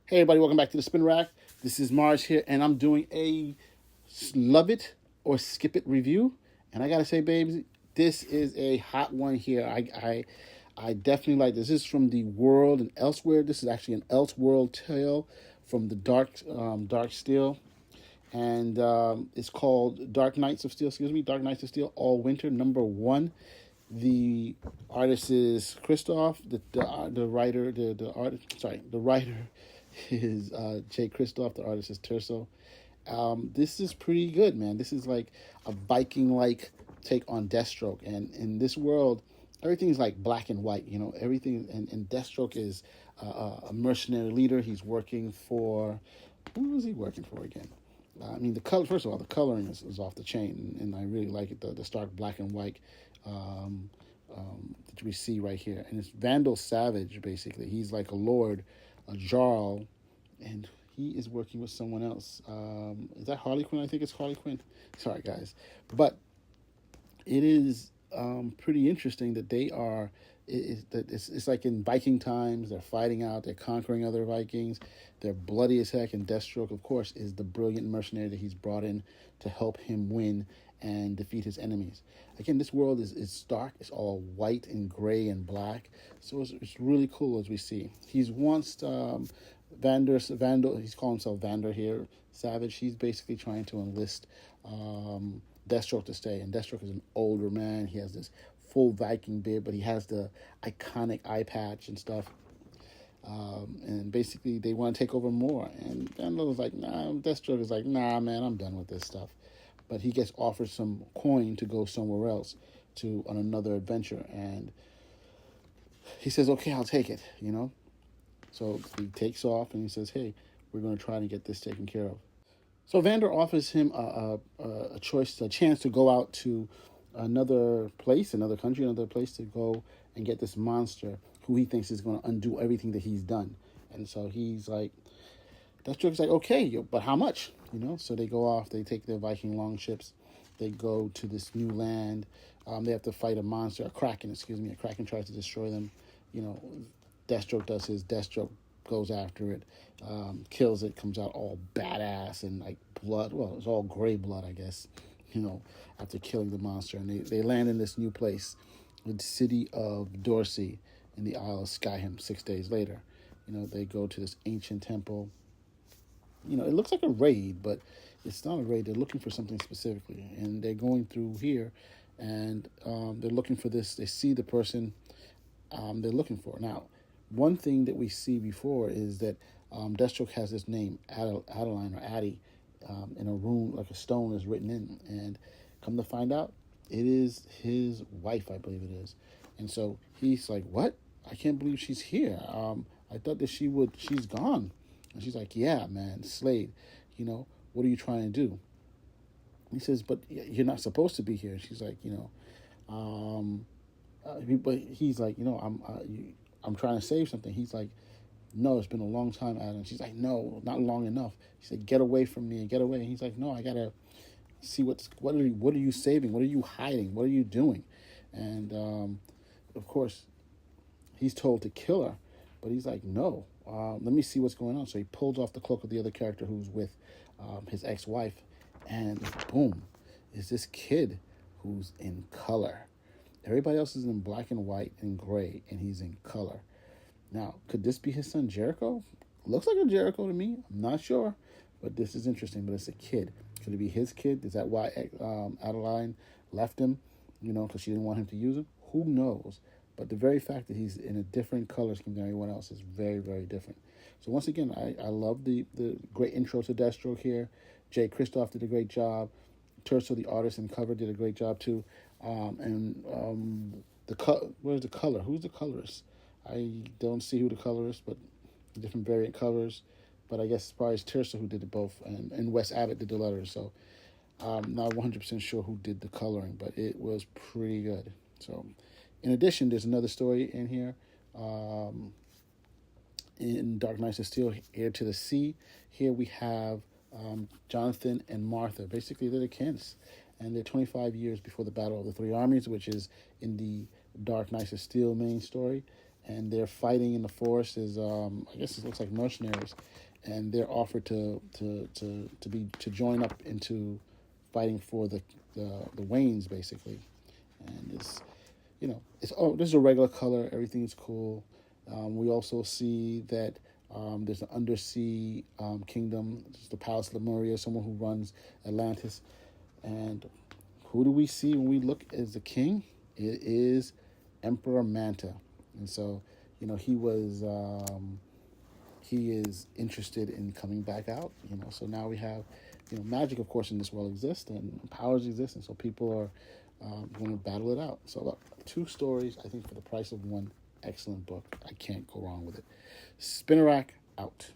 Hey everybody, welcome back to the Spin Rack. This is Mars here, and I'm doing a love it or skip it review. And I gotta say, babes, this is a hot one here. I definitely like this. This is from the World and Elsewhere. This is actually an Elseworld tale from the Dark Steel, and it's called Dark Knights of Steel. Excuse me, Dark Knights of Steel. AllWinter #1. The artist is Christoph. The writer, the writer is Jay Christoph. The artist is Terso. This is pretty good, man. This is like a Viking-like take on Deathstroke, and in this world, everything's like black and white. You know, everything. And Deathstroke is a mercenary leader. He's working for, who was he working for again? I mean, the color. First of all, the coloring is off the chain, and I really like it. The stark black and white that we see right here, and it's Vandal Savage. Basically, he's like a lord, a jarl, and he is working with someone else. Is that Harley Quinn? I think it's Harley Quinn. Sorry, guys, but it is pretty interesting that they are. It's like in Viking times. They're fighting out. They're conquering other Vikings. They're bloody as heck. And Deathstroke, of course, is the brilliant mercenary that he's brought in to help him win and defeat his enemies. Again, this world is dark. It's all white and gray and black. So it's really cool as we see. He's once Vandal. He's calling himself Vander here. Savage. He's basically trying to enlist Deathstroke to stay. And Deathstroke is an older man. He has this full Viking beard, but he has the iconic eye patch and stuff. And basically, they want to take over more. And Vandal was like, nah. Deathstroke is like, nah, man, I'm done with this stuff. But he gets offered some coin to go somewhere else on another adventure. And he says, okay, I'll take it, you know. So he takes off and he says, hey, we're going to try to get this taken care of. So Vander offers him a chance to go out to another place, another country, another place to go and get this monster who he thinks is going to undo everything that he's done. And so he's like, Deathstroke's like, okay, but how much? You know, so they go off, they take their Viking longships, they go to this new land. They have to fight a monster, a kraken tries to destroy them. You know, Deathstroke does his Deathstroke, goes after it, kills it, comes out all badass and like blood. Well, it's all gray blood, I guess, you know, after killing the monster. And they land in this new place, the city of Dorsey in the Isle of Skyhem 6 days later. You know, they go to this ancient temple. You know, it looks like a raid, but it's not a raid. They're looking for something specifically. And they're going through here, and they're looking for this. They see the person they're looking for. Now, one thing that we see before is that Deathstroke has this name, Adeline or Addie, in a rune, like a stone is written in. And come to find out, it is his wife, I believe it is. And so he's like, what? I can't believe she's here. I thought that she's gone. And she's like, yeah, man, Slade, you know, what are you trying to do? He says, but you're not supposed to be here. She's like, you know, but he's like, you know, I'm trying to save something. He's like, no, it's been a long time, Adam. She's like, no, not long enough. He said, get away from me and get away. And he's like, no, I gotta see what are you saving? What are you hiding? What are you doing? And of course, he's told to kill her, but he's like, no. Let me see what's going on. So he pulls off the cloak of the other character who's with his ex-wife, and boom, is this kid who's in color. Everybody else is in black and white and gray, and he's in color. Now, could this be his son Jericho? Looks like a Jericho to me. I'm not sure, but this is interesting. But it's a kid. Could it be his kid? Is that why Adeline left him? You know, because she didn't want him to use him? Who knows? But the very fact that he's in a different color scheme than everyone else is very, very different. So once again, I love the great intro to Deathstroke here. Jay Christoph did a great job. Terso, the artist and cover, did a great job too. Where's the color? Who's the colorist? I don't see who the colorist, but different variant colors. But I guess it's probably Terso who did it both, and Wes Abbott did the letters. So I'm not 100% sure who did the coloring, but it was pretty good. So. In addition, there's another story in here. In Dark Knights of Steel, Heir to the Sea. Here we have Jonathan and Martha. Basically, they're the Kents. And they're 25 years before the Battle of the Three Armies, which is in the Dark Knights of Steel main story. and they're fighting in the forest as I guess it looks like mercenaries, and they're offered to join up into fighting for the Waynes basically, and it's it's this is a regular color. Everything is cool. We also see that there's an undersea kingdom. It's the Palace of Lemuria, someone who runs Atlantis. And who do we see when we look as the king? It is Emperor Manta. And so, he is interested in coming back out. So now we have, magic, of course, in this world exists and powers exist. And so people are going to battle it out. So look, 2 stories, I think, for the price of one. Excellent book. I can't go wrong with it. Spinnerack out.